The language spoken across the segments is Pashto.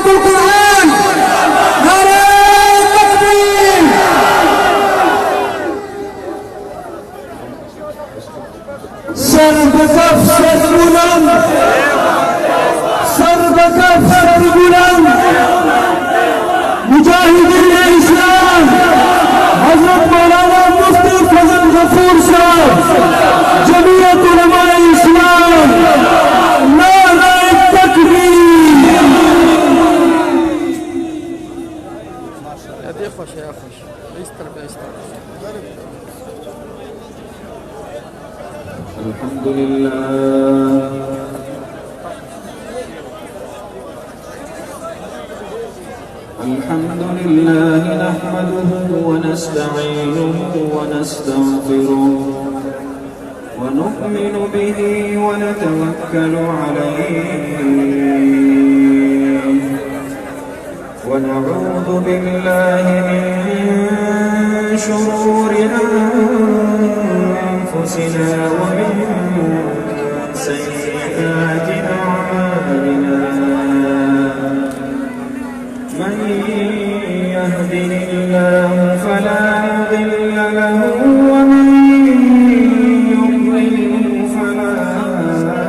تلاوة القرآن. نعرة التكبير. سر بكف سر بلند، سر بكف سر بلند. مجاهدین اسلام حضرت مولانا مفتی فضل غفور صاحب، جمعیت علماء اسلام، نعرہ تکبیر. الحمد لله الحمد لله نحمده ونستعينه ونستغفره ونؤمن به ونتوكل عليه ونعوذ بالله من شرور أنفسنا ومن سيئات أعمالنا. من يهده الله فلا مضل له ومن يضلل فلا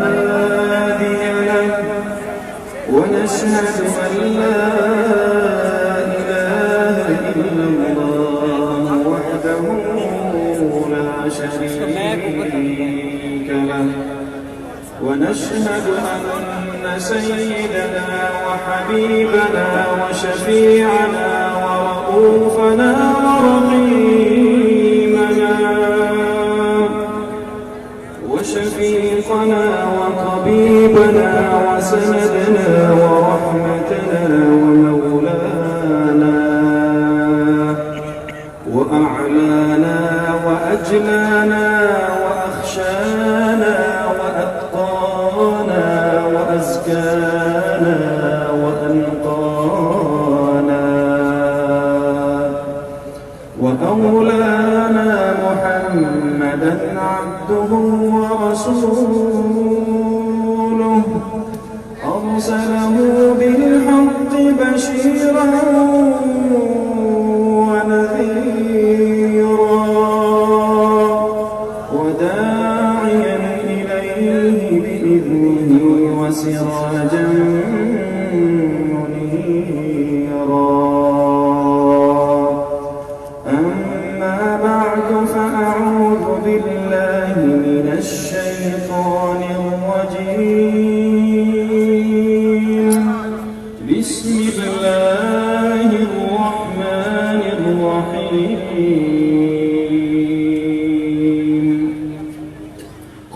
هادي له. ونشهد أن لا إله إلا الله وحده لا شريك له. ونشهد أن سيدنا وحبيبنا وشفيعنا ورؤوفنا ورحيمنا وشفيقنا وطبيبنا وسندنا ورحمتنا ومولانا وأعلانا وأجلانا وأخشانا وأتقانا وأزكانا وأنقانا وأولانا محمدا عبده ورسوله أرسله بالحق بشيرا ونذيرا وداعيا إليه بإذنه وسراجا منيرا. أما بعد فأعوذ بالله من الشيطان الرجيم. بسم الله الرحمن الرحيم.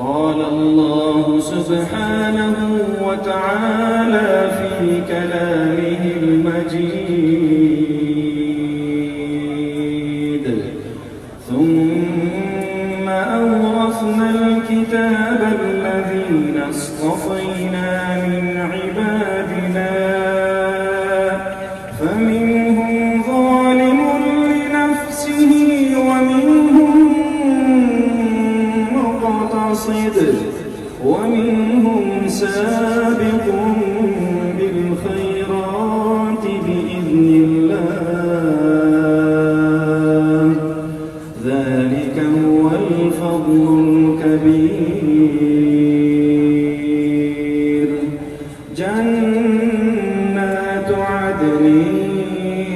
قال الله سبحانه وتعالى في كلامه المجيد: ثم أورثنا الكتاب الذين اصطفينا من عبادنا فمنهم ظالم لنفسه ومنهم مقتصد ومنهم سابق بالخيرات بإذن الله. ذلك هو الفضل الكبير. جنات عدن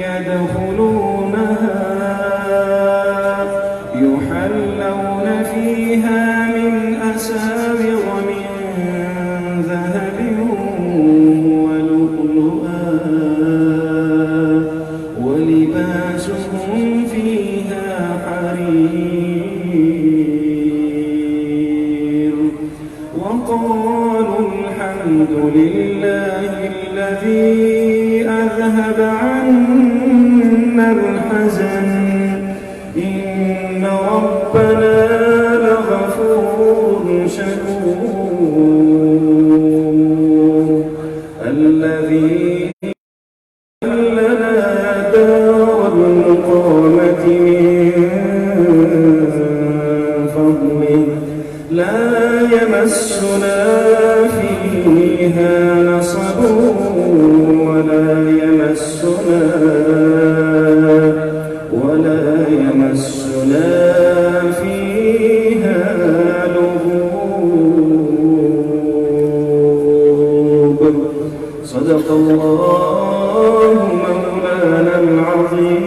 يدخلونها يحلون فيها من أساور من ذهب ولؤلؤا ولباسهم فيها حرير. وقالوا الحمد لله الذي أذهب عنا الحزن إن ربنا لغفور شكور. الذي لنا دار المقامة من فضله لا يمسنا فيها نصب ولا صدق الله مولانا العظيم.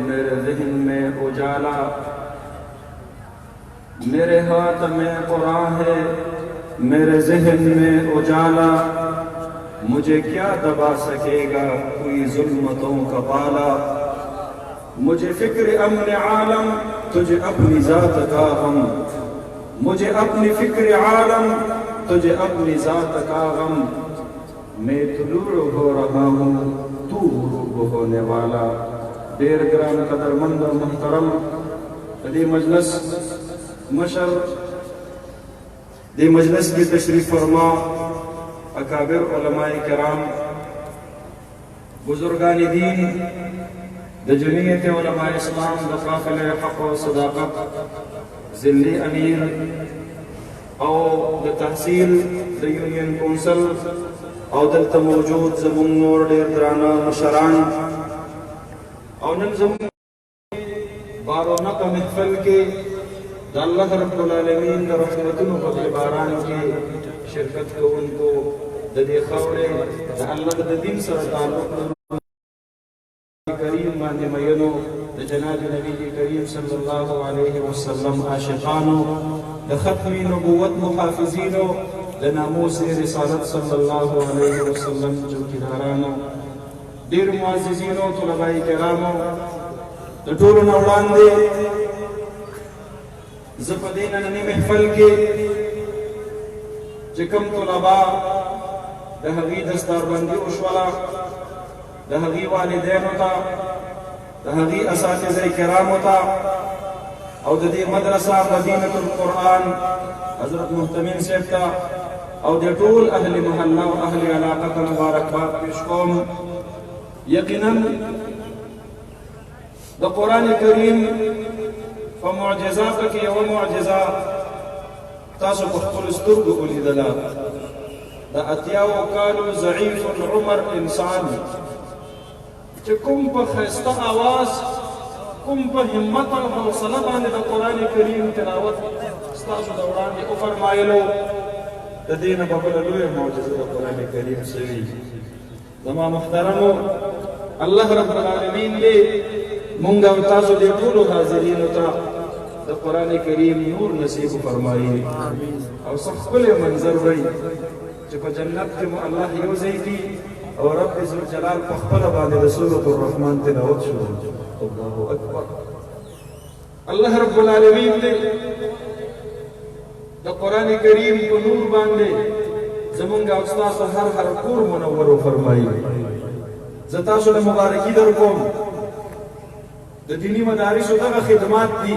मेरे ज़हन में उजाला, मेरे हाथ में कुरान है, मेरे ज़हन में उजाला, मुझे क्या दबा सकेगा कोई जुल्मतों का पाला। मुझे फिक्र अमन आलम, तुझे अपनी ज़ात का गम, मुझे अपनी फिक्र आलम, तुझे अपनी ज़ात का गम। मैं तुलूर हो रहा हूँ, तू गुरूब होने वाला। देर ग्राम कदरमंद और मुहतरम दी मजलिस मशर दी मजलिस की तशरीफ फरमा अकाबिर उलमाए किराम, बुजुर्गान दीन, द जमीयत उलमाए इस्लाम, द काफिले हक़ व सदाक़त, ज़िल्ली अमीर और द तहसील द यूनियन कौंसल और दल्ता मौजूद ज़मून नूर डेर दराना मशरान और नन ज़मून बारोना का महफल के अल्लाह रब्बुल आलमीन द रहमतुन व बारान के शिरकत को उनको ददे खौरे अल्लाह द दिन सर ताल्लुक़ करीम माने मयनो द जनाब नबी करीम सल्लल्लाहु अलैहि वसल्लम आशिकानो द खत्मी नबुवत मुहाफिजीनो द नामूस रिसालत सल्लल्लाहु अलैहि वसल्लम जो किनारानो देर मुअज़्ज़िज़ीनो तुलबाए किरामो द टोल नौलांदे ज़पदीन ननी महफल के जिकम तुलबा दहगी दस्तारबंदी उशवाला दहगी वालिदैन होता दहगी असातिज़े किराम होता और ददी मदरसा मदीनतुल कुरान हज़रत मुहतमिन साहब था और दे टोल अहले महल्ला और अहले इलाका का मुबारकबाद पेश कौम। यकीनन द कुरान करीम व मुअजिज़ात के व मुअजिज़ा तासु बख्तुल स्तुर्ग उलिदला द अतियाव कालू ज़ईफ़ुल उमर इंसान कुम पर खस्ता आवाज कुम पर हिम्मत और हौसला बांधे द कुरान करीम तिलावत तासु दौरान ये फरमाइलो द दीन बबलुए मुअजिज़ा द कुरान करीम से जमा मुहतरमो अल्लाह रब्बुल आलमीन ने मुंगा तासु दे टोलो हाज़िरीन होता द कुरान करीम नूर नसीब फरमाई और सख्बल मंजर रही जब जन्नत के अल्लाह योज़ई थी और रब इज़्ज़ुल जलाल पख्पल बाने सूरतुर रहमान तिलावत शुरू। अल्लाहु अकबर। अल्लाह रब्बुल आलमीन ने द कुरान करीम को नूर बांधे जमुंगा उस्ताद हर कोर मुनव्वर फरमाई जतासु मुबारकी दर कोम द दीनी मदारिस दगा खिदमत दी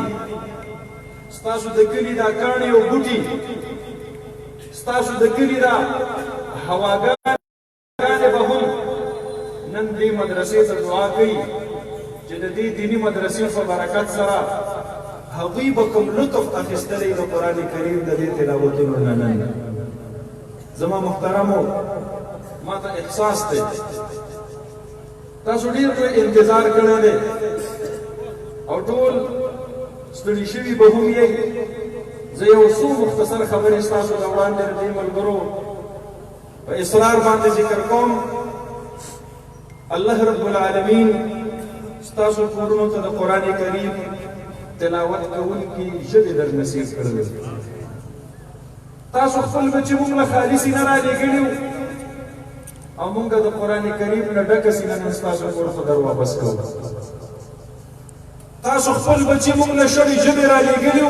स्तासु द कली दा काणी ओ बूटी स्तासु द कली दा हवागान बहुम नन दी मदरसे से दुआ कई जददी दीनी मदरसे से बरकत सरा हबीबकुम लुत्फ अखिस्तरी द कुरान करीम द तिलावत नन जमा मुहतरमो माता एहसास थे तासु ढेर कोई इंतजार करे दे और टोल स्तड़ी शिवी बहुम ये ज़यो सू मुख्तसर खबर इस्तासु दौरान दे दीमल करो व इसरार बांधे जिक्र कौम अल्लाह रब्बुल आलमीन इस्तासु पूर्णों तो कुरान करीम तिलावत कौन की जब दर नसीब कर दे तासु खपल बच्चे मुंगला खालिसी न रा लेगलियो और मुंगा द कुरान करीम न डकसी न इस्तासु कोर खदर वापस को तासु खपल बच्चे मुंगला शरी जब रा लेगलियो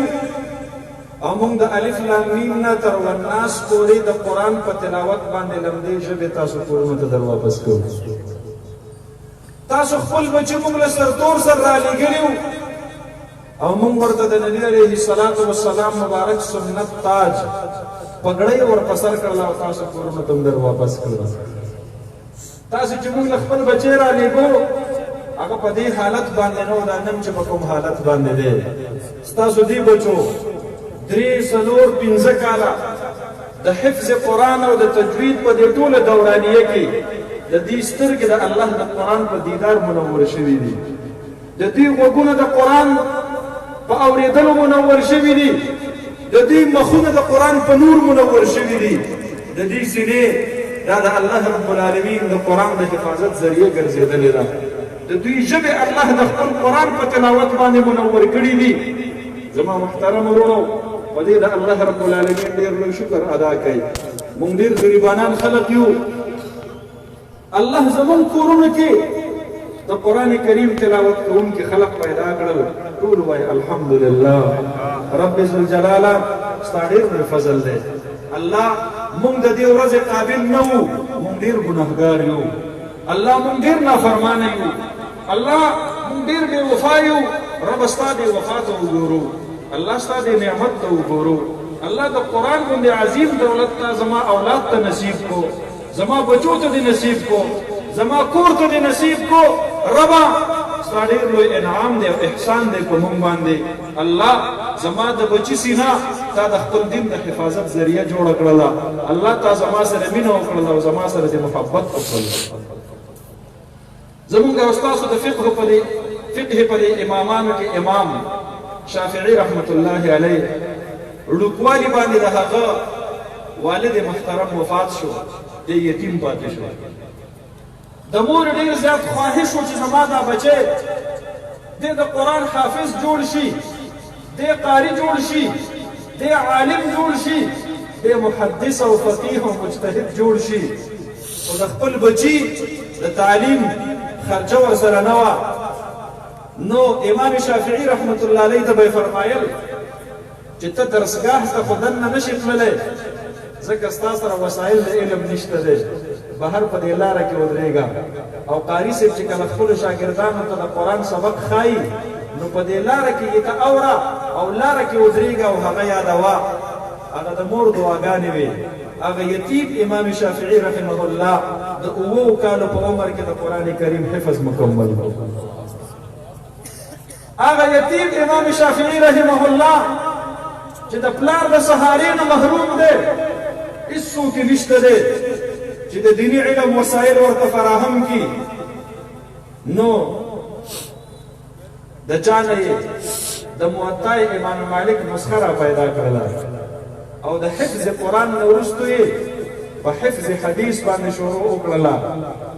और मुंग द अलिफ लाम मीम न तर व नास कोरे द कुरान पर तिलावत बांधे लम्दे जब तासु कोर खदर वापस को तासु खपल बच्चे मुंगला सरतोर सर रा लेगलियो और मुंग वर्ता द नबी अलैहिस्सलातु वस्सलाम मुबारक सुन्नत ताज पगड़े और पसर करला तासु कोर तुम दर वापस कर तासु चमुंग लखपल बचेरा लेगो अगर पदी हालत बांधे नो दानम चमकुम हालत बांधे दे तासु दी बचो द्री सलोर पिंज़ काला द हिफ्ज़ कुरान और द तजवीद पर दे टोल दौरानिये की द दी स्तर के द अल्लाह द कुरान पर दीदार मुनव्वर शवी दी د دوی غوږونه د قرآن په اورېدلو منور شوي دي، د دوی مخونه د قرآن په نور منور شوي دي، د دوی سینې دا د الله رب العالمین د قرآن د حفاظت ذریعه ګرځېدلې ده، د دوی ژبې الله د خپل قرآن په تلاوت باندې منور کړي دي. زما محترم ورونو، په دې د الله رب العالمین ډېر لوی شکر ادا کوي. موږ ډېر غریبانان خلق یو. الله زموږ کورونو کې د قرآن کریم تلاوت کوونکي خلق پیدا کړل. ټول وایي الحمدلله. رب ذوالجلاله ستا ډېر لوی فضل دی. الله موږ د دې ورځې قابل نه وو، موږ ډېر ګناهګار یو. الله موږ ډېر نافرمانه یو. الله موږ ډېر بې وفا یو. رب ستا دې وفا ته وګورو، الله ستا دې نعمت ته وګورو. الله د قرآن غوندې عظیم دولت ته زما اولاد ته نصیب کو، زما بچو ته دې نصیب کو، زما کور ته دې نصیب کو. ربا ستا ډېر لوی انعام دی او احسان دی په موږ باندې. الله زما د بچي سینه تا د خپل دین د حفاظت ذریعه جوړه کړله. الله تا زما سره مینه وکړله او زما سره دې محبت وکړله. زمونږ او ستاسو د فقه په دې امامانو کې امام شافعي رحمت الله علیه ړوکوالي باندې د هغه والد محترم وفات شو، د یتیم پاتې شو. د مور ډېر زیات خواهش و چې زما دا بچی دی د قرآن حافظ جوړ شي، دی قاري جوړ شي، دی عالم جوړ شي، دی محدث او فقیه او مجتهد جوړ شي. خو د خپل بچي د تعلیم خرچه ورسره نه وه. نو امام شافعي رحمت الله علیه ته به یې فرمایل چې ته درسګاه ته خو دننه نشي تللی، ځکه ستا سره وسایل د علم نشته دی، بهر په دې لاره کې ودرېږه. او قاري صاحب چې کله خپلو شاګردانو ته د قرآن سبق ښایي نو په دې لاره کې یې ته اوره او لاره کې ودرېږه او هغه یادوه. هغه د مور دعاګانې وې. هغه یتیم امام شافعي رحمه الله د 7 کالو په عمر کې د قرآن کریم حفظ مکمل کړ. هغه یتیم امام شافعي رحمه الله چې د پلار د سهارې نه محروم دی، هېڅوک یې نشته دی چې د دیني علم وسایل ورته فراهم کړي. نو د چا نه یې د موطا امام مالک نسخه را پیدا کړله او د حفظ قرآن نه وروسته یې په حفظ حدیث باندې شروع وکړله.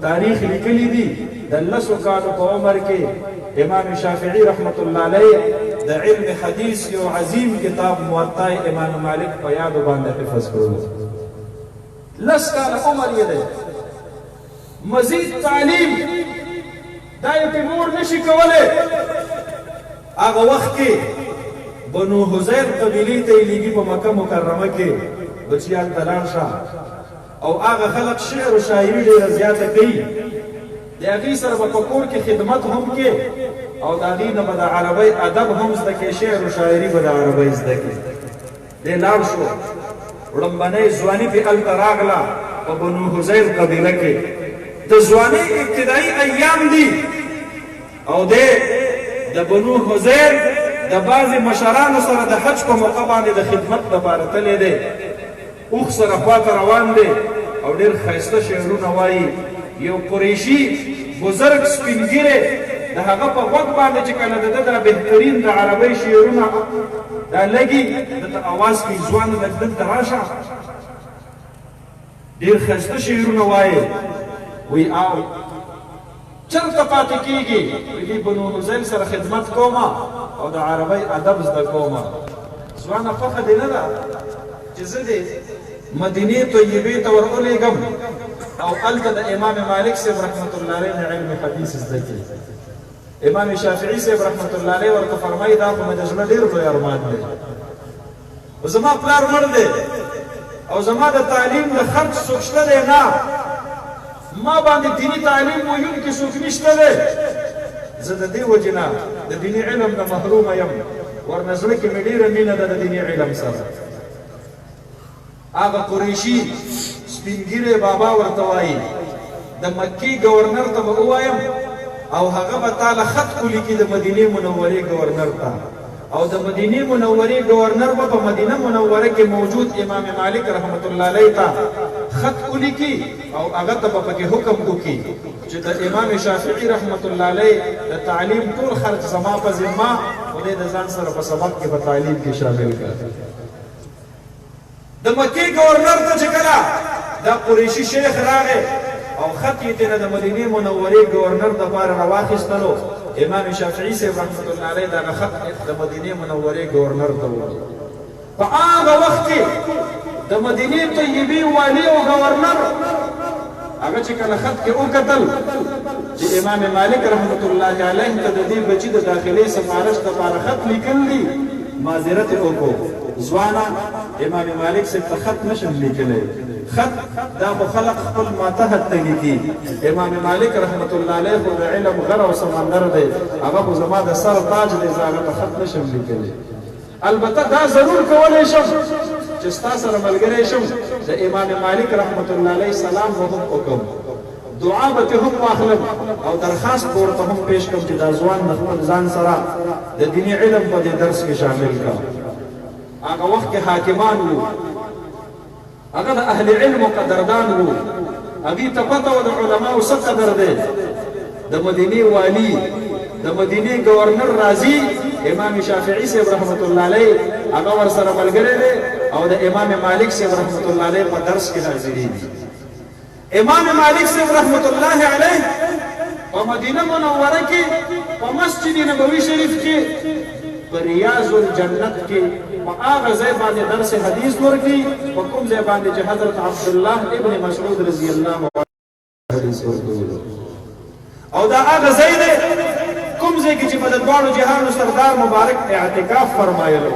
تاریخ لیکلی دي د 10 کالو په عمر کې امام شافعي رحمت الله علیه د علم حدیث یو عظیم کتاب موطا امام مالک په یادو باندې حفظ کړلو. 10 کاله عمر یې دی. مزید تعلیم دا یې په مور نشي کولی. هغه وخت کې بنو حذیر قبیلې ته یې لیږي په مکه مکرمه کې بچیان ته لاړ شه او هغه خلک شعر و شاعري ډېره زیاته کوي. د هغې سره به په کور کې خدمت هم کې او د هغې نه به د عربۍ ادب هم زده کې، شعر و شاعري به د عربۍ زده کې. دی لاړ شو، وړومبنۍ ځواني پې هلته راغله په بنو حذیر قبیله کې. د ځوانۍ ابتدایي ایام دي او دی د بنو حذیر د بعضې مشرانو سره د حج په موقع باندې د خدمت لپاره تللی دی. اوښ سره خواته روان دی او ډېر ښایسته شعرونه وایي. یو قریشي بزرګ سپین ږیری د هغه په غوږ باندې چې کله د ده دا بهترین د عربۍ شعرونه دا لګي دته اواز کوي، ځوان لږ دلته راشه، ډېر ښایسته شعرونه وایي. وی او چرته پاتې کېږي؟ وایي بنو حذیر سره خدمت کومه او د عربۍ ادب زده کومه. ځوانه خوښه دې نه ده چې زه دې مدینې طیبې ته ور ولېږم او هلته د امام مالک صاحب رحمت الله علیه نه علم حدیث زده کړي. امام شافعي صاحب رحمت الله علیه ورته فرمایي دا خو مې د زړه ډېر لوی ارمان دی. زما پلار مړ دی او زما د تعلیم د خرچ څوک شته دی نه، ما باندې دیني تعلیم ویونکي څوک نشته دی. زه د دې وجې نه د دیني علم نه محرومه یم، ورنه زړه کې مې ډېره مینه ده د دیني علم سره. هغه قریشي سپین ږیری بابا ورته وایي د مکې ګورنر ته به ووایم او هغه به تاله خط ولیکي د مدینې منورې ګورنر ته، او د مدینې منورې ګورنر به په مدینه منوره کې موجود امام مالک رحمت الله علیه ته خط ولیکي او هغه ته به پکې حکم وکړي چې د امام شافعي رحمت الله علیه د تعلیم ټول خرچ زما په ذمه خدای د ځان سره په سبق کې په تعلیم کې شامل کړ. د مکې گورنر ته چې کله دا قریشي شیخ راغی او خط یې ترې د مدینې منورې گورنر دپاره راواخیستلو، امام شافعي صاحب رحمت الله علیه دغه خط د مدینې منورې گورنر ته وویل. په هغه وخت کې د مدینې طیبې والي او گورنر هغه چې کله خط کې وکتل چې امام مالک رحمت الله علیه ته د دې بچي د داخلي سفارش دپاره خط لیکل دي، معذرت یې وکړو ځوانه امام مالک صاحب ته خط نشم لیکلی، خط دا خو خلق خپل ماتحت ته لیکي. امام مالک رحمت الله علیه خو د علم غر او سمندر دی، هغه خو زما د سر تاج دی، زه هغه ته خط نشم لیکلی. البته دا ضرور کولی شم چې ستا سره ملګری شم د امام مالک رحمت الله علیه سلام به هم وکړم، دعا به هم واخلم او درخواست به ورته هم پیش کړم چې دا ځوان د خپل ځان سره د دیني علم په دې درس کې شامل کړه. هغه وخت کې حاکمان وو، هغه د اهل علم او قدردان وو، هغې ته پته وه د علماو څه قدر دی. د مدینې والي د مدینې گورنر راځي، امام شافعي صاحب رحمت الله علیه هغه ورسره ملګری دی او د امام مالک صاحب رحمت الله علیه په درس کې حاضرېږي. امام مالک صاحب رحمت الله علیه په مدینه منوره کې په مسجد نبوي شریف کې په ریاض الجنت کې په هغه ځای باندې درس حدیث ورکړي، په کوم ځای باندې چې حضرت عبدالله ابن مسعود رضی الله عنه حدیث ورکولو. او دا هغه ځای دی کوم ځای کې چې په د دواړو جهانو سردار مبارک اعتکاف فرمایلو.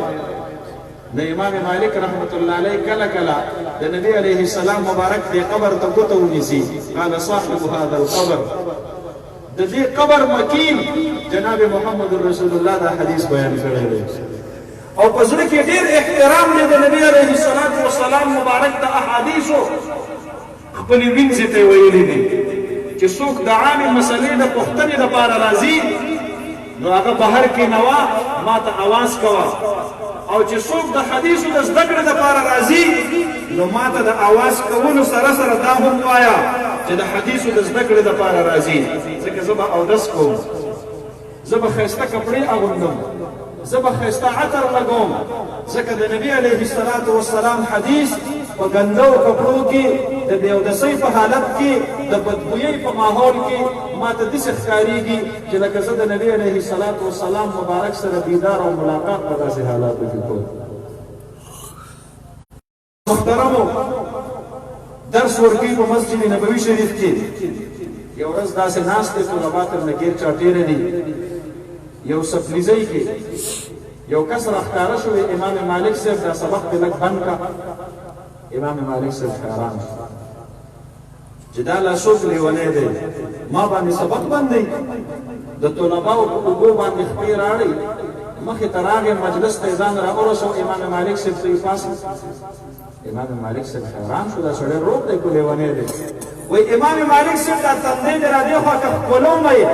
د امام مالک رحمت الله علیه کله کله د نبی علیه السلام مبارک دې قبر ته ګوته ونیسي، قال صاحب هذا القبر، د دې قبر مکین جناب محمد رسول الله دا حدیث بیان کړی دی. او په زړه کې ډېر احترام دی د نبی علیه السلام مبارک د احادیثو، خپلې وینځې ته یې ویلي دي چې څوک د عامې مسلې د پوښتنې دپاره راځي نو هغه بهر کې نه وه ما ته اواز کوه، او چې څوک د حدیثو د زده کړې دپاره راځي نو ما ته د اواز کولو سره سره دا هم وایه چې د حدیثو د زده کړې دپاره راځي، ځکه زه به اودس کوم، زه به ښایسته کپړې اغوندم، زه به ښایسته عطر لګوم، ځکه د نبي علیه السلام حدیث په ګندو کپړو کې د بې اودسۍ په حالت کې د بدبویۍ په ماحول کې ما ته داسې ښکارېږي چې لکه زه د نبي علیه السلام مبارک سره دیدار او ملاقات په داسې حالاتو کې کوم. محترمو درس ورکوي په مسجد نبوي شریف کې. یو ورځ داسې ناست دی، طلبا ترنه ګیر چاپېره دي، یو سپلیزۍ کې یو کس راښکاره شو، امام مالک صاحب دا سبق دې لږ بند کړه. امام مالک صاحب حیران شو چې دا لا څوک لیونی دی، ما باندې سبق بندوي، د طلباو په اوږو باندې خپې راړئ، مخې ته راغی مجلس ته یې ځان را ورسو، امام مالک صاحب ته یې پاڅېد. امام مالک صاحب حیران شو، دا سړی روغ دی که لیونی دی؟ وایي امام مالک صاحب دا تندی دې را دې خوا که ښکلوم یې.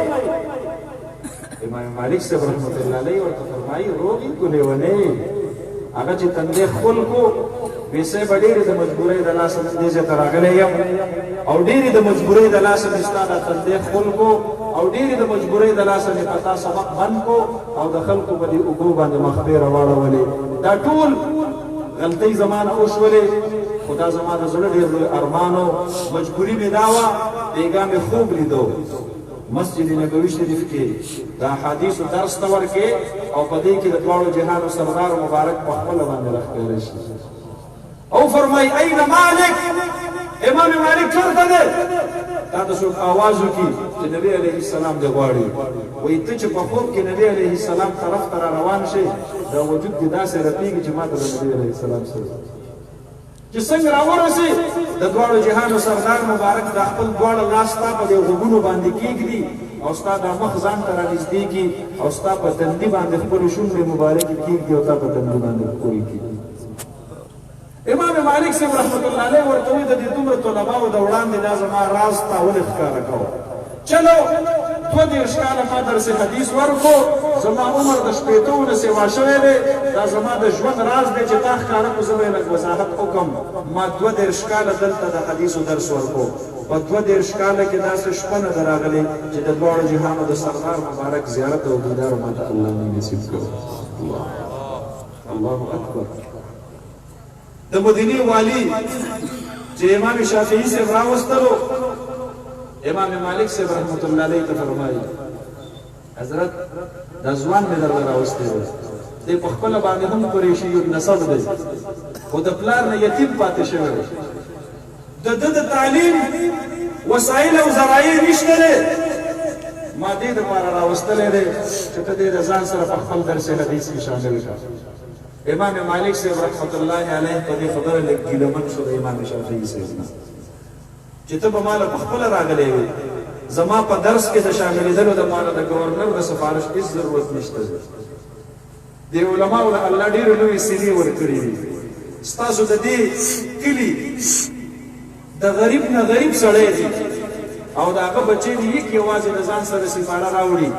امام مالک صاحب رحمت الله علیه ورته فرمایي روغ یې که لیونی؟ هغه چې تندی ښکل کو پیسې به ډېرې د مجبورۍ د لاسه نن دې ځای ته راغلی یم، او ډېرې د مجبورۍ د لاسه مې ستا دا تندی ښکل کو، او ډېرې د مجبورۍ د لاسه مې په تا سبق بند کو، او د خلکو په دې اوږو باندې مخبې راواړولې. دا ټول غلطۍ زما نه وشولې، خو دا زما د زړه ډېر لوی ارمان و، مجبوري مې دا وه، بېګا مې خوب لیدو مسجد نبوي شریف کې د احادیثو درس ته ورکې، او په دې کې د دواړو جهانو سردار مبارک په خپله باندې راښکاره شي. او فرمای این مالک، امام مالک چرته دی؟ تا ته څوک آواز وکړي چې نبی علیه السلام دې غواړي. وایي ته چې په خوب کې نبی علیه السلام طرف ته را روان شي، دا وجود دې داسې رپېږي چې ما ته د نبی علیه السلام سره چې څنګه راورسې د دواړو جهانو سردار مبارک د خپل دواړه لاس ستا په دې غوږونو باندې کېږدي، او ستا دا مخ ځان ته رانږدې کړي، او ستا په تندي باندې خپلې شونډې مبارکې کېږدي، او تا په تندي باندې ښکلې کړي. امام مالک صاحب رحمت الله علیه ورته وایي د دې دومره طلباو د وړاندې دا زما راز تا ولې ښکاره کوه؟ چلو 22 کاله ما درس حدیث ورکو زما عمر د شپېتو نه سوا شوی دی دا زما د ژوند راز دی چې تا ښکاره کړو زه به یې لږ وضاحت وکړم ما 22 کاله دلته د حدیثو درس ورکو په 22 کاله کې داسې شپه نه ده راغلې چې د دواړو جهانو د سردار مبارک زیارت او دیدار ماته الله نه نصیب کړو الله اکبر د مدینې والي چې امام شافعي صاحب راوستلو امام مالک صاحب رحمت الله علیه ته فرمایي حضرت دا ځوان مې درله راوستی دی دی په خپله باندې هم قریشي نسب دی خو د پلار نه یتیم پاتې شوی دی د ده د تعلیم وسایل او ذرایع نشته دی ما دې دپاره راوستلی دی چې ته دې د ځان سره په خپل درس حدیث کې شامل کړه امام مالک صاحب رحمت الله علیه په دې خبره لږ ګیلمن شو د امام شافعي صاحب نه چې ته به ماله په خپله راغلی وې زما په درس کې د شاملېدلو د ماله د ګورنر د سفارش هېڅ ضرورت نشته دی د علماو له الله ډېرې لویې سینې ورکړي دي ستاسو د دې کلي د غریب نه غریب سړی دی او د هغه بچی دی یک یوازې د ځان سره سپاره راوړي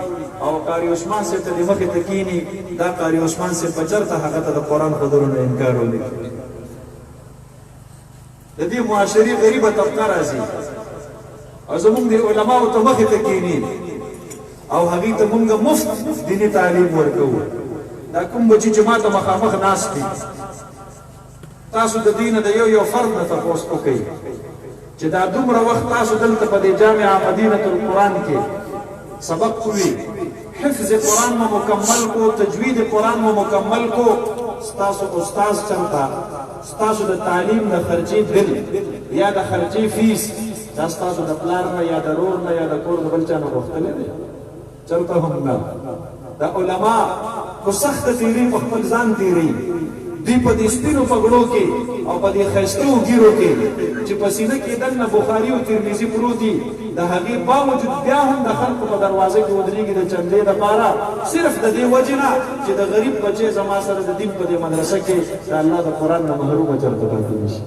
او قاري عثمان صاحب ته د مخې ته کښېني دا قاري عثمان صاحب په چرته هغه ته د قرآن ښودلو نه انکار وکړي د دې معاشري غریبه طبقه راځي او زمونږ د علماو ته مخې ته کښېني او هغوی ته مونږ مفت دیني تعلیم ورکوو دا کوم بچي چې ما ته مخامخ ناست دي تاسو د دې نه د یو فرد نه تپوس وکئ چې دا دومره وخت تاسو دلته په دې جامعه مدینة القرآن کې سبق کوي حفظ قرآن مو مکمل کو تجوید قرآن مو مکمل کو ستاسو استاذ چرته ستاسو د تعلیم د خرچې بل یا د خرچې فیس دا ستاسو د پلار نه یا د رور نه یا د کور د بل چا نه غوښتلی دی چرته هم نه دا علما خو سخته تیري په خپل ځان تیري دوی په دې سپینو پګړو کې او په دې ښایستو ګیرو کې چې په سینه کې دننه بخاري او ترمذي پروت دي د هغې باوجود بیا هم د خلکو په دروازه کې ودرېږي د چندې دپاره صرف د دې وجې نه چې د غریب بچی زما سره د دین په دې مدرسه کې د الله د قرآن نه محرومه چرته پاتې نه شي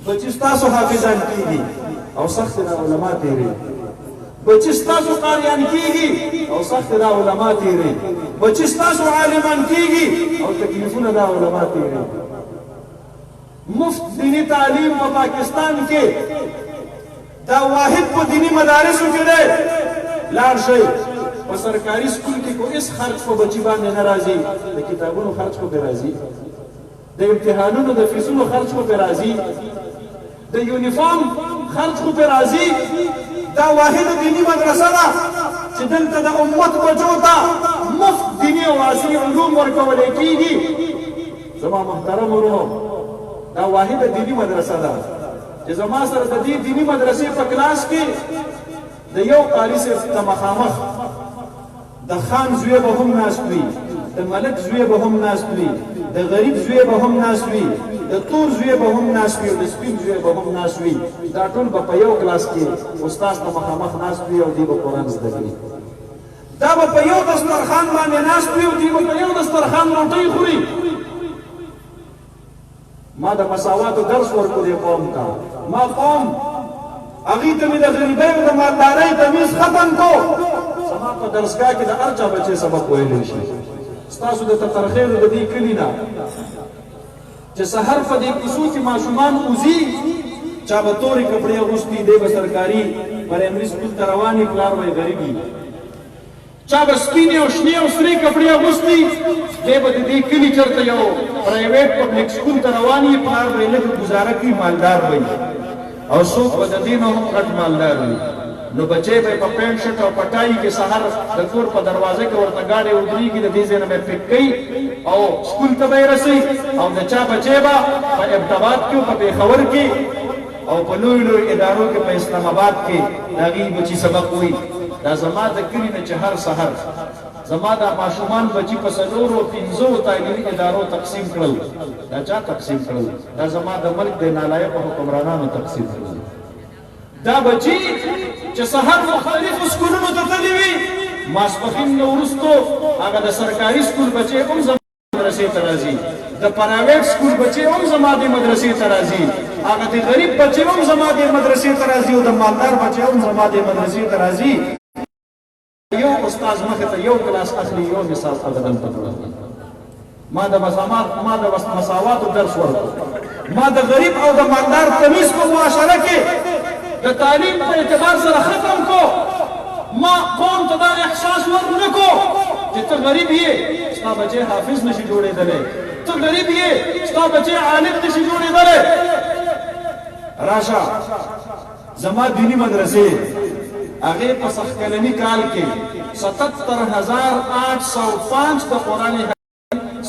بچي ستاسو حافظان کېږي او سخت د علما تېري بچی ستاسو قاریان کیږي او سخت دا علما تیری بچی ستاسو عالمان کیږي او تکلیفونه دا علما تیری مفت دینی تعلیم په پاکستان کې دا واحد په دینی مدارسو کې دی لاړ شئ په سرکاري سکول کې کو هېڅ خرچ په بچي باندې نه راځي د کتابونو خرچ خو پرې راځي د امتحانونو د فیسونو خرچ خو پرې راځي د یونیفارم خرچ خو پرې راځي دا واحد دینی مدرسه ده چې دلته د امت بچو ته مفت دیني او عصري علوم ورکولی کېږي زما محترم ورونو دا واحد دینی مدرسه ده چې زما سره د دې دینی مدرسې په کلاس کې د یو قاري صاحب ته مخامخ د خان زوی به هم ناست وي د ملک زوی به هم ناست وي د غریب زوی به هم ناست وي د تور زوی به هم ناست وي او د سپین زوی به هم ناست وي دا ټول به په یو کلاس کې استاد ته مخامخ ناست وي او دوی به قرآن زده کړي دا به په یو دسترخوان باندې ناست وي او دوی به په یو دسترخوان روټۍ خوري ما د مساواتو درس ورکو دې قوم ته ما قوم هغوی ته مې د غریبۍ او د مالدارۍ تمیز ختم کو زما په درسګاه کې د هر چا بچی سبق ویلی شي ستاسو د تترخیلو د دې کلي نه چې سحر په دې کوڅو کې ماشومان وځي چا به تورې کپړې اغوستي دی به سرکاري پرایمري سکول ته رواني پلار به یې غریب وي چا به سپینې او شنې او سرې کپړې اغوستي دی به د دې کلي چېرته یو پرایویټ پبلک سکول ته روان وي پلار به یې لږه ګزاره کوي مالدار به او څوک به د دې نه هم غټ مالدار وي نو بچی به په پینټ شرټ او پټایي کې سهار د کور په دروازه کې ورته ګاډۍ ودرېږي د دې ځای نه به پک کوي او سکول ته به یې رسوي او د چا بچی به په ابتاباد کې په پېښور کې او په لویو لویو ادارو کې په اسلام آباد کې د هغې بچي سبق وایي دا زما د کلي نه چې هر سهار زما دا ماشومان بچي په 4-5 تعلیمي ادارو تقسیم کړل دا چا تقسیم کړل دا زما د ملک د نالایقو حکمرانانو تقسیم کړل دا بچي چې سهار مختلفو سکولونو ته تللي وي ماسپښین نه وروستو هغه د سرکاري سکول بچي هم زما مدرسې ته راځي د پرایویټ سکول بچي هم زما د مدرسې ته راځي هغه د غریب بچي هم زما د مدرسې ته راځي او د مالدار بچي هم زما د مدرسې ته راځي یو استاد مخې ته یو کلاس اخلي یو مثال هغه دلته کړی ما د مساواتو درس ورکړ ما د غریب او د مالدار تمیز په معاشره کې د تعلیم په اعتبار سره ختم کو ما قوم ته دا احساس ورنکو چې ته غریب یې ستا بچی حافظ نشي جوړېدلی ته غریب یې ستا بچی عالم نشي جوړېدلی راشه زما دینی مدرسې هغې په سخت کلني کال کې 77,805 د قرآن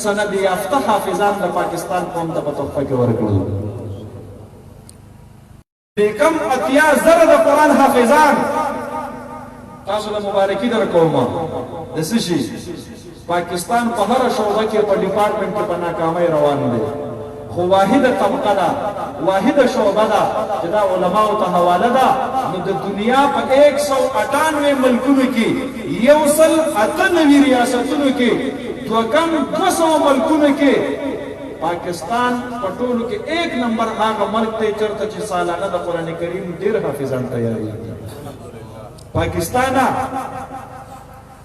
سند یافته حافظان د پاکستان قوم ته په تحفه کې ورکړل کم 80,000 د قرآن حافظان تاسو له مبارکي درکوم د څه شي پاکستان په هره شعبه کې په ډپارټمنټ کې په ناکامۍ روان دی خو واحده طبقه ده واحده شعبه ده چې دا علماو ته حواله ده نو د دنیا په 198 ملکونو کې 198 ریاستونو کې دوکم 200 ملکونو کې پاکستان په ټولو کې 1 نمبر هغه ملک دی چېرته چې سالانه د قرآن کریم ډېر حافظان تیاریږي پاکستان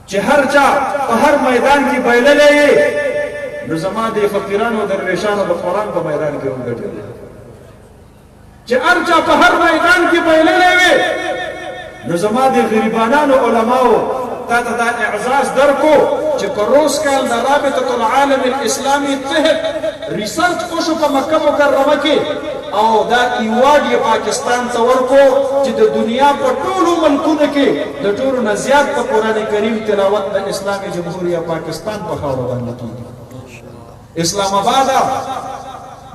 چې هر چا په هر میدان کې بایللی یې نو زما د فقیرانو او درویشانو د قرآن په میدان کې وګټلی چې هر چا په هر میدان کې بایللی وي نو زما د غریبانانو علماو تا ته دا اعزاز درکو چې په روز کال د رابطة العالم الاسلامي تحت ریسرچ وشو په مکه مکرمه کې او دا ایوارډ یې پاکستان ته ورکو چې د دنیا په ټولو ملکونو کې د ټولو نه زیات په قرآن کریم تلاوت د اسلامي جمهوریه پاکستان په خاوره باندې کېږي اسلام آباد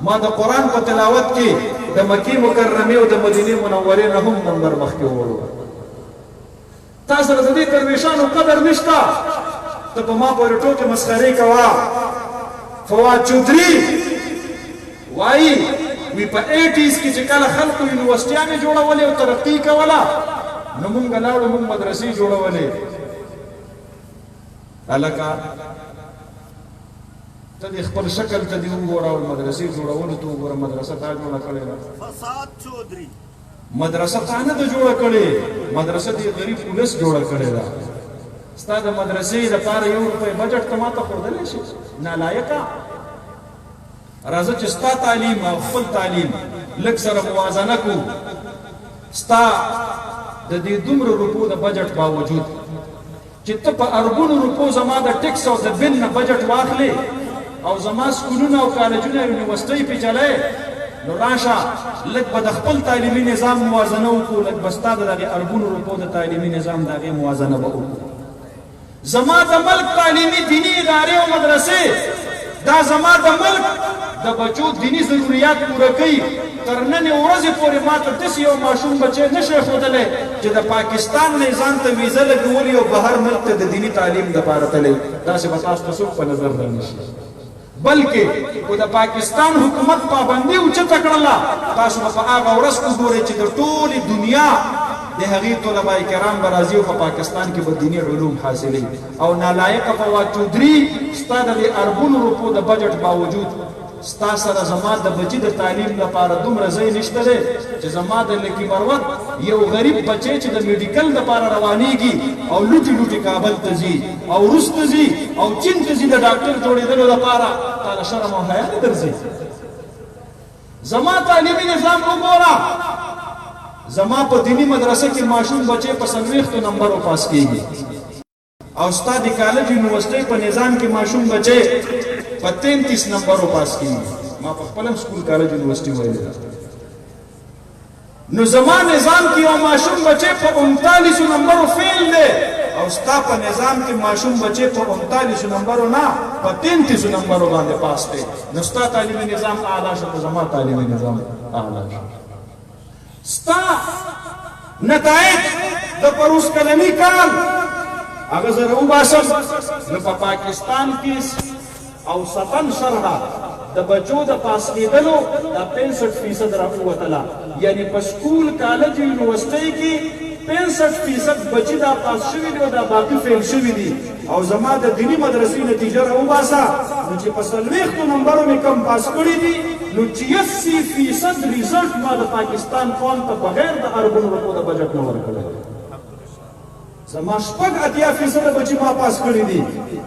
ما د قرآن په تلاوت کې د مکې مکرمې او د مدینې منورې نه هم نمبر مخکې وړو تا سره د دې درویشانو قدر نشته ته په ما پورې ټوکې مسخرې کوه فواد چودھری وایي وی په 80s کې چې کله خلکو یونیورسټیانې جوړولې او ترقي کوله نو مونږ لاړو مونږ مدرسې جوړولې هلکه ته دې خپل شکل ته دې وګوره او مدرسې جوړولو ته وګوره مدرسه تا جوړه کړې ده فساد چودھری مدرسه تا نه ده جوړه کړې مدرسه دې غریب ولس جوړه کړې ده ستا د مدرسې دپاره 1 روپۍ بجټ ته ما ته ښودلی شي نالایقه راځه چې ستا تعلیم او خپل تعلیم لږ سره موازنه کړو ستا د دې دومره روپو د بجټ باوجود چې ته په اربونو روپو زما د ټکس او د بل نه بجټ واخلې او زما سکولونه او کالجونه یونیورسټۍ پیچلی نو راشه لږ به د خپل تعلیمي نظام موازنه وکړو لږ به ستا د دغې اربونو روپو د تعلیمي نظام د هغې موازنه به وکړو زما د ملک تعلیمي دیني ادارې او مدرسې دا زما د ملک د بچو دینی ضروریات پوره کوي تر ننې ورځې پورې ما ته داسې یو ماشوم بچی نشی ښودلی چې د پاکستان نه یې ځان ته ویزه لګولي او بهر ملک ته د دیني تعلیم دپاره تللی داسې به تاسو ته څوک په نظر رانشي بلکې خو د پاکستان حکومت پابندي اوچته کړله تاسو به په هغه ورځ وګورئ چې د ټولې دنیا د هغې طلبای کرام به راځي او په پاکستان کې به دیني علوم حاصلوي او نالایقه فواد چودھری ستا د دې اربونو روپو د بجټ باوجود ستا سره زما د بچي د تعلیم لپاره دومره ځای نشته دی چې زما د لکي مروت یو غریب بچی چې د میډیکل لپاره روانېږي او لوټي لوټي کابل ته ځي او روس ته ځي او چین ته ځي د ډاکټر جوړېدلو لپاره تا له شرم او حیا نه درځي زما تعلیمي نظام وګوره زما په دینی مدرسه کې ماشوم بچی په 40 نمبرو پاس کېږي او ستا د کالج یونیورسټۍ په نظام کې ماشوم بچی په 33 نمبرو پاس کېږي ما په خپل سکول کالج یونیورسټۍ ویلې ده نو زما نظام کې یو ماشوم بچی په 39 نمبرو فیل دی او ستا په نظام کې ماشوم بچی په 39 نمبرو نه په 33 نمبرو باندې پاس دی نو ستا تعلیمي نظام اعلی شو زما تعلیمي نظام اعلی شو ستا نتایج د پروس کلني کال هغه زه راوباسم نو په پاکستان کې او سطن شرحه د بچو د پاس کېدلو دا 65% راووتله یعنی په سکول کالج یونیورسټۍ کې 65% بچي دا پاس شوي دي او دا باقي فیل شوي دي او زما د دیني مدرسې نتیجه راوباسه نو چې په 40 نمبرو مې کم پاس کړي دي نو 86% ریزلټ ما د پاکستان قوم ته بغیر د اربونو روپو د بجټ نه ورکړی زما 80% بچي ما پاس کړي دي،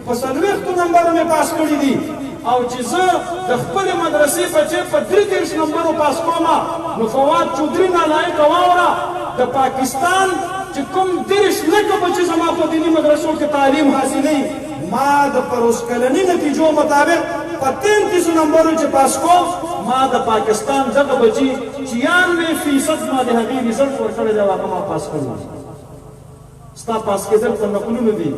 په 40 نمبر مې پاس کړي دي، او چې زه د خپل مدرسې بچي په 33 نمبر پاس کوم نو فواد چودري نالایق واوره د پاکستان چې کوم 30 لکه بچي زما په دیني مدرسو کې تعلیم حاصلوي، ما د پروس کلني نتیجو مطابق په 33 نمبر چې پاس کوم، ما د پاکستان دغه بچي 96% ما د هغې رزلټ ورکړی دی، هغه ما پاس کړی. ستا پاس کېدل په نقلونو دي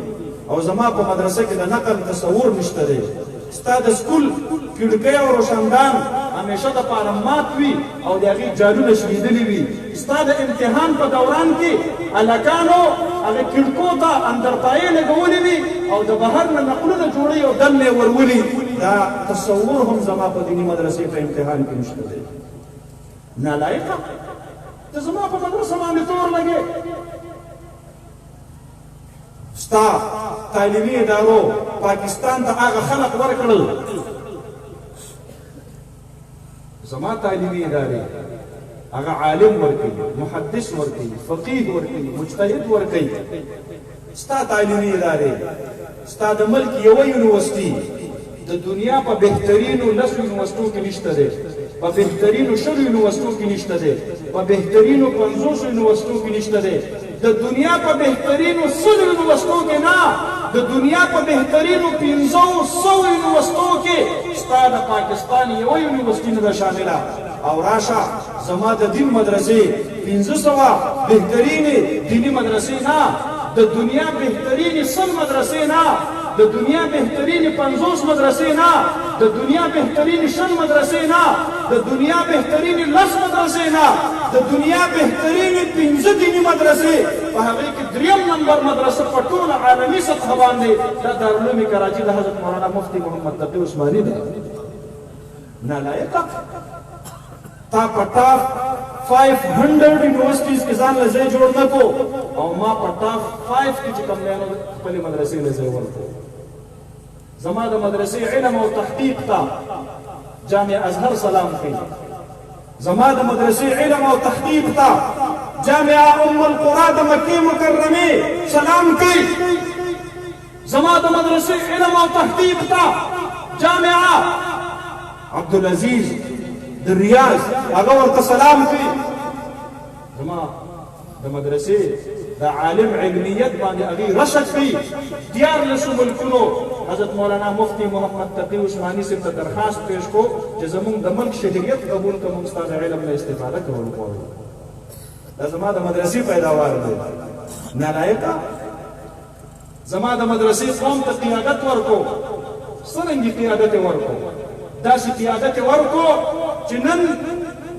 او زما په مدرسه کې د نقل تصور نشته دی. ستا د سکول کړکۍ او روشندان همیشه د پاره مات وي او د هغې جالونه شلېدلي وي. ستا د امتحان په دوران کې هلکانو هغې کړکو ته اندرپایې لګولې وي او د بهر نه نقلونه جوړوي او دم یې ورولي. دا تصور هم زما په دیني مدرسې په امتحان کې نشته دی. نالایقه ته زما په مدرسه باندې تور لګې. ستا تعلیمي ادارو پاکستان ته هغه خلق ورکړل، زما تعلیمي ادارې هغه عالم ورکوي، محدث ورکوي، فقيه ورکوي، مجتهد ورکوي. ستا تعلیمي ادارې ستا د ملک یوه یونیورسټي د دنیا په بهترینو 10 یونیورسټو کې نشته دی، په بهترینو 10 یونیورسټو کې نشته دی، په بهترینو 50 یونیورسټو کې نشته دی، د دنیا په بهترینو 100 یونیورسټو کې نه، د دنیا په بهترینو 500 یونیورسټو کې ستا د پاکستان یوه یونیورسټي نه ده شامله. او راشه زما د دین مدرسې 500 بهترینې دیني مدرسې نه، د دنیا بهترینې 100 مدرسې نه، د دنیا بهترینې 50 مدرسې نه، د دنیا بهترینې 100 مدرسې نه، د دنیا بهترینې 10 مدرسې نه، د دنیا بهترینې 5 دیني مدرسې، په هغې کې 3 نمبر مدرسه په ټوله عالمي سطحه باندې دا دارالعلوم کراچي د حضرت مولانا مفتی محمد تقي عثماني ده. نالایقه تا په ټاپ 500 یونیورسټیز کې ځان له ځای جوړ نه کو او ما په ټاپ 5 کې چې کوم دی نو خپلې مدرسې له ځای ورکو. زما د مدرسې علم او تحقیق ته جامع ازهر سلام کوي، زما د مدرسې علم او تحقیق ته جامع ام القرى د مکې مکرمې سلام کوي، زما د مدرسې علم او تحقیق ته جامع عبدالعزیز د ریاض هغه ورته سلام کوي. زما د مدرسې د عالم علمیت باندې هغې رشد کوي. 14 ملکونو حضرت مولانا مفتی محمد تقي عثماني صاحب ته درخواست پیش کو چې زمونږ د ملک شهریت قبول کړو، موږ ستا د علم نه استفاده کول غواړو. دا زما د مدرسې پیداوار دی. نالایقه زما د مدرسې قوم ته قیادت ورکو. څرنګه قیادت یې ورکو؟ داسې قیادت یې ورکو چې نن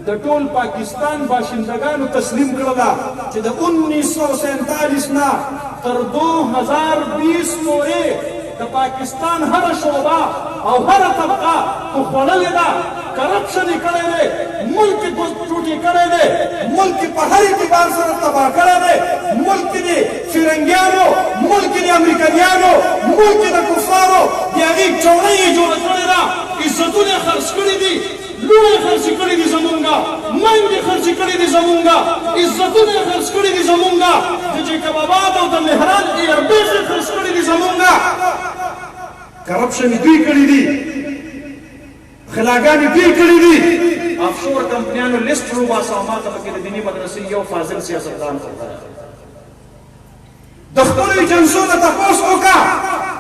د ټول پاکستان باشندگانو تسلیم کړله چې د 1947 نه تر 2020 پورې د پاکستان هر شعبه او هر طبقه خو خوړلې ده، کرپشن یې کړی دی، ملک یې ټوټې کړی دی، ملک یې په هر اعتبار سره تباه کړی دی، ملک یې د فرنګیانو، ملک یې د امریکایانو، ملک یې د کفارو د هغې چوڼۍ یې جوړه کړې ده، عزتونه یې خرڅ کړي دي، لوڼې یې خرڅې کړي دي زمونږه، میندې خرڅې کړي دي زمونږه، عزتونه یې خرڅ کړي دي زمونږه، د جیکب آباد او د مهران ایربیس یې خرڅ کړي دي زمونږه. کرپشن دوی کړي دي، خلاګانې دوی کړي دي. افشور کمپنیانو لیست وباسه او ما ته پکې د دیني مدرسې یو فاضل سیاستدان ښکاره د خپلو ایجنسو نه تپوس وکړه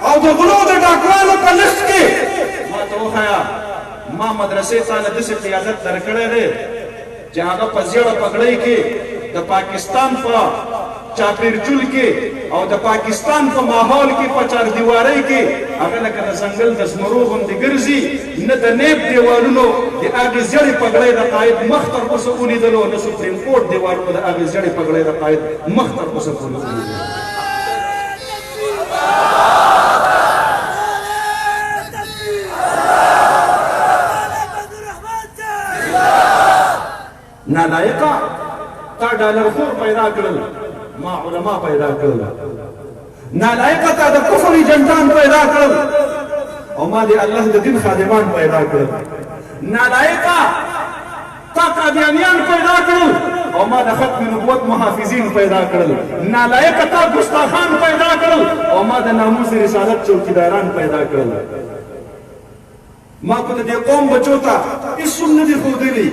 او د غلو د ډاکوانو په لیست کې ما ته وښیه ما مدرسې ته نه داسې قیادت درکړی دی چې هغه په زیړه پګړۍ کې د پاکستان په چاپیرچول کې او د پاکستان په ماحول کې په چاردیوارۍ کې هغه لکه د ځنګل د زمرو غوندې ګرځي، نه د نیب دیوالونو د هغې زیړې پګړۍ د قاید مخ تر اوسه ولیدلو، نه سپریم کورټ دیوالونو د هغې زیړې پګړۍ د قاید مخ تر اوسه پورې ولیدلو. نالایقه تا ډالر خور پیدا کړل، ما علما پیدا کړل. نالایقه تا د کفر ایجنټان پیدا کړل او ما د الله د دین خادمان پیدا کړل. نالایقه تا قادیانیان پیدا کړل او ما د ختم نبوت محافظین پیدا کړل نالایق تا ګستاخان پیدا کړل او ما د ناموس رسالت چوکیداران پیدا کړل ما کو د دې قوم بچو ته هیڅ نه دي ښودلي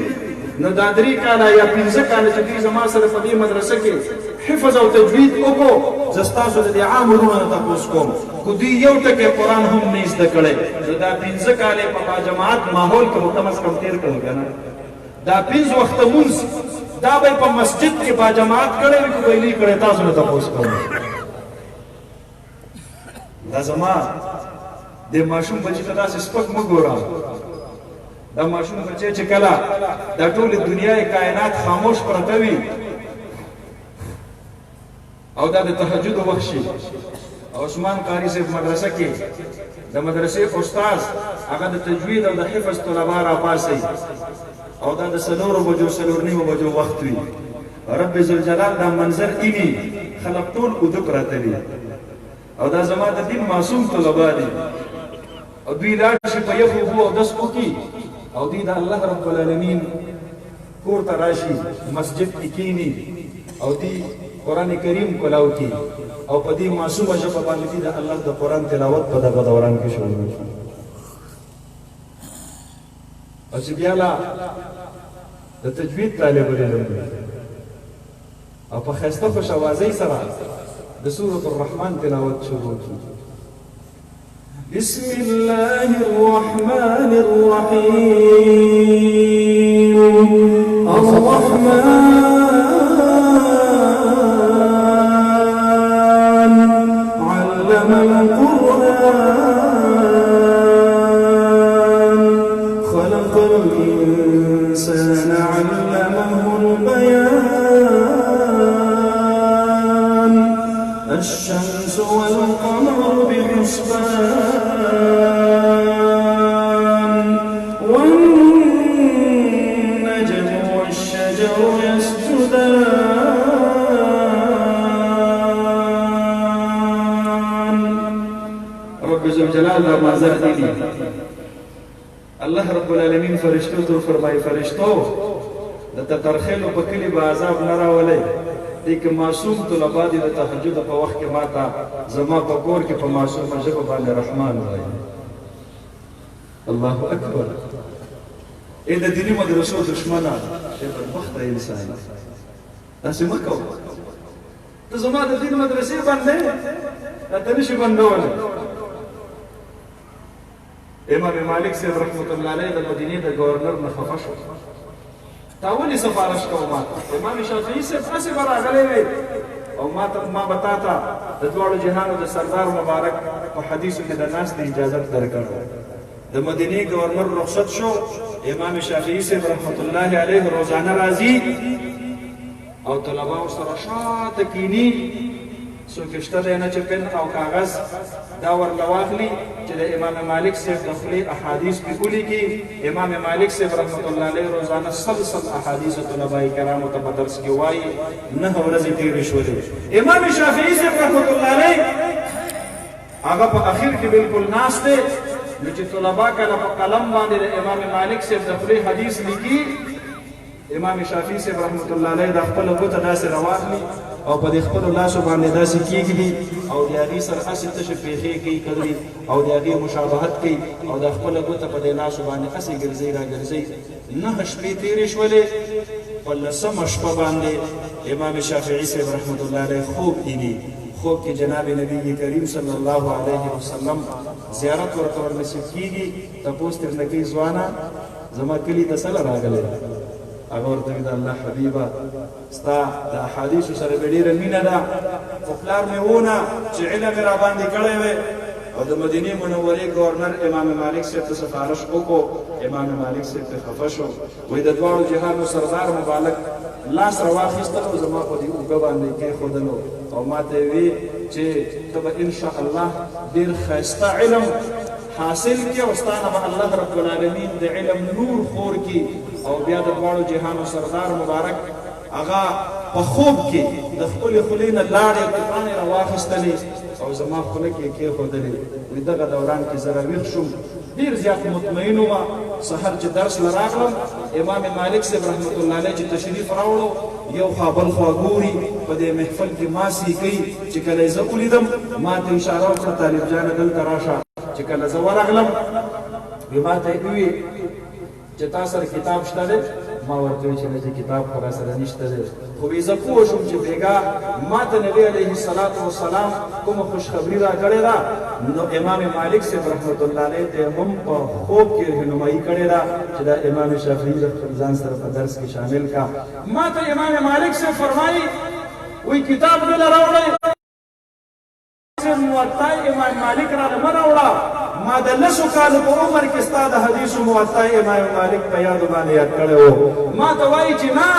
نو دا 3 کاله یا 15 کاله چې دوی زما سره په دې مدرسه کې حفظ او تجوید وکړو زه ستاسو د دې عام وروڼو نه تپوس کوم که دوی یو ټکی قرآن هم نه زده کړی نو دا 15 کاله په باجماعت ماحول کې کم از کم تېر کړل که نه دا 5 وخته مونځ دا به په مسجد کې باجماعت کړی وي که به یې نه کړی تاسو نه تپوس کوم دا زما د ماشوم بچي ته داسې سپک مه ګوره دا ماشوم بچی چې کله دا ټولې دنیا کائنات خاموش پرته وي او دا د تهجد وخت شي عثمان قاری صاحب مدرسه کې د مدرسې استاد هغه د تجوید او د حفظ طلبا راپاسي او دا د 4 بجو 4:30 بجو وخت وي رب ذوالجلال دا منظر اینی خلق ټول اوده پراته وي او دا زما د دین معصوم طلبا دي او دوی لاړ شي په یخو اوبو اودس وکړي او دوی د الله رب العالمین کور ته راشي مسجد کې کښېني او دوی قرآن کریم کلاو کی او په دې معصومه ژبه باندې د الله د قرآن تلاوت په دغه دوران کې شروع شي او چې بیا لا د تجوید طالب علم او په ښایسته خوش اوازۍ سره د سورة الرحمن تلاوت شروع شي بسم الله الرحمن الرحيم الرحمن خلق الإنسان علمه البيان الشمس والقمر بحسبان والنجم والشجر يسجدان رب ذوالجلال دا منظر دیدی الله رب العالمین فرشتو تو فرمای فرشتو د ترخیلو په کلی به عذاب نه راولئ دی که معصوم طلبا دي د تهجد په وخت کې ماته زما په کور کې په معصومه ژبه باندې رحمان وایي الله اکبر ای د دیني مدرسو دشمنه ای بدبخته انسان داسې مه کوه ته زما د دین مدرسې باندې ته نشي بندولی امام مالک صاحب رحمت الله علیه د مدینې د گورنر نه خفه شو تا ولې سفارش کوو ماته امام شافعي صاحب هسې به راغلی وی او ما به تا ته د دواړو جهانو د سردار مبارک په حدیثو کې د ناستې اجازت درکړو د مدینې گورنر رخصت شو امام شافعي صاحب رحمت الله علیه روزانه راځي او طلباو سره شاته کینی څوک شته دی نه چې پن او کاغذ دا ورله واخلي چې د امام مالک صاحب د خولې احادیث پې ولیکي امام مالک صاحب رحمت الله علیه روزانه سلسل احادیث طلبای کرامو ته په درس کې وایي 9 ورځې تېرې شولې امام شافعي صاحب رحمت الله علیه هغه په اخر کې بالکل ناست دی نو چې طلبا کله په قلم باندې د امام مالک صاحب د خولې حدیث لیکي امام شافعي صاحب رحمت الله علیه د خپله ګوته داسې راواخلي او په دې خپلو لاسو باندې داسې کېږدي او د هغې سره هسې تشې پېښې کوي کړي او د هغې مشابهت کوي او د خپله ګوته په دې لاسو باندې هسې ګرځئ راګرځئ 9 شپې تېرې شولې په 10مه شپه باندې امام شافعي صاحب رحمت الله علیه خوب ویني خوب کې جناب نبی کریم صلی الله علیه وسلم زیارت ورته ورنصیب کېږي تپوس ترېنه کوي ځوانه زما کلي ته څله راغلی هغه ورته وایي د الله حبیبه ستا د احادیثو سره مې ډېره مینه ده خو پلار مې وونه چې علم یې راباندې کړی وی او د مدینې منورې ګورنر امام مالک صاحب ته سفارش وکړو امام مالک صاحب ته خفه شو وایي د دواړو جهانو سردار مبارک لاس راواخیستل او زما په دې اوږه باندې کېښودلو او ما ته یې وی چې ته به انشاءالله ډېر ښایسته علم حاصل کړي او ستا نه به الله رب العالمین د علم نور خور کړي او بیا د دواړو جهانو سردار مبارک هغه په خوب کې د خپلې خولې نه لاړې قرآن یې راواخیستلې او زما خوله کې یې کېښودلې وایي دغه دوران کې زه راویښ شوم ډیر زیات مطمئن وم سحر چې درس لراغلم امام مالک صاحب رحمت الله علیه چې تشریف راوړو یو خوا بل خوا ګوري په دې محفل کې ماسي کوي چې کله زه ولیدم ما ته اشاره وکړه طالب جان دلته راشه چې کله زه ورغلم ما ته وی چې تا سره کتاب شته دی ما ورته وی چې کتاب خو را سره نشته دی خو زه پوه شوم چې بیګا ما ته نبی علیه السلام کومه خوشخبري را کړې ده نو امام مالک صاحب رحمت الله علیه ته هم په خوب کې رهنمایي کړې ده چې دا امام شافعي د ځان سره په درس کې شامل کا ما ته امام مالک صاحب فرمایي وی کتاب دې راوړی موطا امام مالک را نه راوړه ما د لسو کالو په عمر کې ستا د حدیثو موطا امام مالک په یاد باندې یاد کړی و ما ته وایي چې نه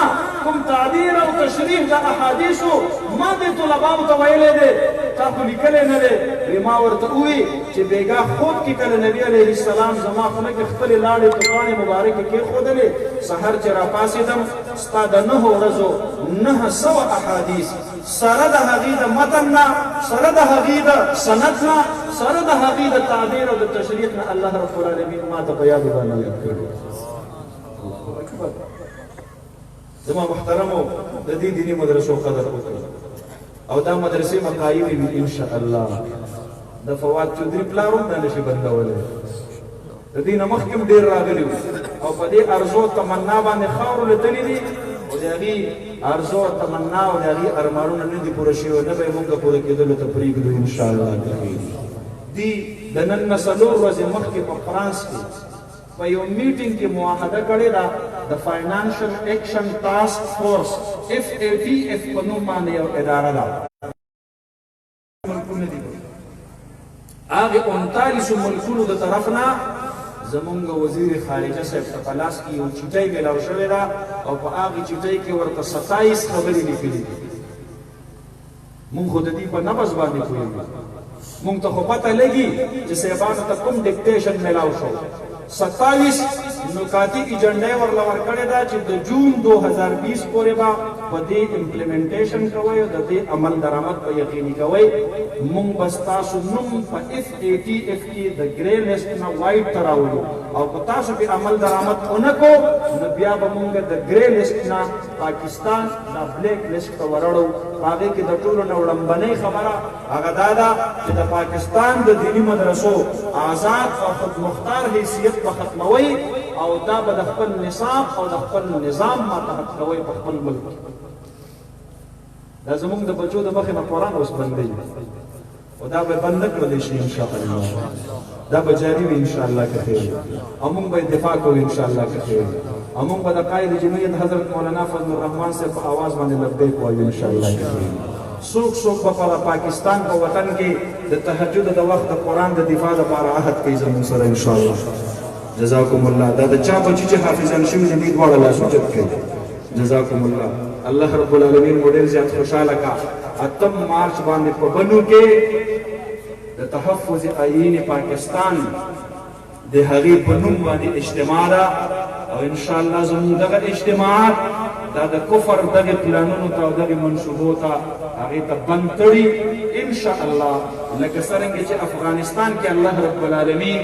کوم تعبیر او تشریح د احادیثو ما دې طلباو ته ویلی دی تا خو لیکلی نه دی وی ما ورته ووی چې بیګا خوب کې کله نبي علیه السلام زما خوله کې خپلې لاړې توپاڼې مبارکې کېښودلې سحر چې راپاڅېدم ستا د 9 ورځو 900 احادیث سره د هغې د متن نه سره د هغې د سند نه سره د هغې د تعبیر او د تشریح نه الله رب العالمین ما ته په یادو باندې یاد کړي زما محترمو د دې دیني مدرسو قدر وکړئ او دا مدرسې مقایب وي انشاء الله د فواد چودري پلار هم دا نشي بندولی د دې نه مخکې هم ډېر راغلي او په دې ارزو تمنا باندې خاورو لیدلي دي او د هغې ارزو او تمنا او د هغې ارمانونه نه دي پوره شوي نه به یې مونږ پوره کېدلو ته پرېږدو انشاءالله دي د نن نه 4 ورځې مخکې په فرانس کې په یو میټینګ کې معاهده کړې ده د فاینانشل ایکشن ټاسک فورس FATF په نوم باندې یو اداره ده ملکونه دي هغې 39 ملکونو د طرف نه زمونږ وزیر خارجه صاحب ته په لاس کې یو چټۍ میلاو شوې ده او په هغې چټۍ کې ورته 27 خبرې لیکلي دي مونږ خو د دې په نبض باندې پوهېږو مونږ ته خو پته لګي چې صاحبانو ته کوم ډکټیشن میلاو شو 27 نکاتی ایجنډا ورله ورکړې ده چې د جون 2020 پورې به په دې امپلیمنټیشن کوئ او د دې عمل درآمد به یقیني کوئ مونږ به ستاسو نوم په FATF کې د ګرې لیسټ نه وایټ ته راولو او که تاسو پې عمل درآمد ونه کو نو بیا به مونږ د ګرې لیسټ نه پاکستان د بلیک لیسټ ته وراړو په هغې کې د ټولو نه وړاندنۍ خبره هغه دا ده چې د پاکستان د دیني مدرسو آزاد او خودمختار حیثیت به ختموئ او دا به د خپل نصاب او د خپل نظام ماتحت کوئ په خپل ملک دا زمونږ د بچو د مخې نه قرآن اوس بندوي او دا به بند نه کړلی شي انشاءالله دا به جاري وي انشاءالله که خیر او مونږ به دفاع کوو انشاءالله که خیر او مونږ به د قائد جمعیت حضرت مولانا فضل الرحمن صاحب په آواز باندې لبیک وایو انشاءالله که خیر څوک به په پاکستان په وطن کې د تهجد د وخت د قرآن د دفاع لپاره عهد کوي زموږ سره انشاءالله جزاکم الله دا د چا بچي چې حافظان شوي دي دوی دواړه لاسوچت کوي جزاکم الله الله رب العالمین مو ډېر زیات خوشحاله کا 8 مارچ باندې په بنو کې د تحفظ آیین پاکستان د هغې په نوم باندې اجتماع ده او انشاءالله زموږ دغه اجتماعات دا د کفر دغه پلانونو ته او دغه منصوبو ته هغې ته بند کړي انشاءالله لکه څرنګه چې افغانستان کې الله رب العالمین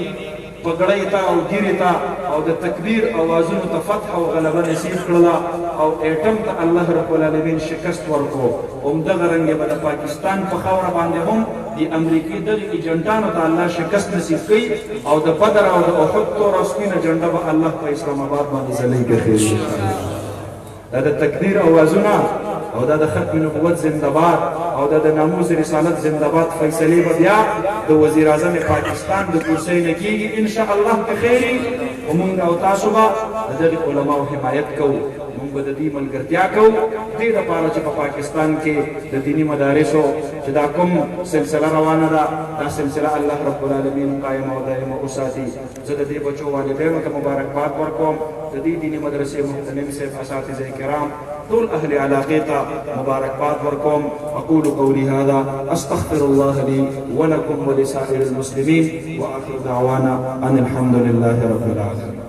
پګړۍ ته او ګیرې ته او د تکبیر اوازونو ته فتح او غلبه نصیب کړله او ایټم ته الله رب العالمین شکست ورکړو همدغه رنګې به د پاکستان په خاوره باندې هم د امریکې دغې ایجنټانو ته الله شکست نصیب کوي او د بدر او د احد تور او سپینه جنډه به الله په اسلام آباد باندې ځلۍ ګرځوي دا د تکبیر اوازونه او دا د ختم نبوت زنده‌باد او دا د ناموس رسالت زنده‌باد فیصلې به بیا د وزیر اعظم پاکستان د کرسۍ نه کېږي انشاءالله که خیر وي او مونږ او تاسو به د دغې علماو حمایت کوو مونږ به د دې ملګرتیا کوو دې دپاره چې په پاکستان کې د دیني مدارسو چې دا کوم سلسله روانه ده دا سلسله الله رب العالمین قایمه او دایمه وساتي زه د دې بچو والدینو ته مبارکباد ورکوم د دې دیني مدرسې محترم صاحب اساتذه کرام طول أهل علاقيتا مباركباد وركم أقول قولي هذا أستغفر الله لي ولكم ولسائر المسلمين وآخر دعوانا أن الحمد لله رب العالمين.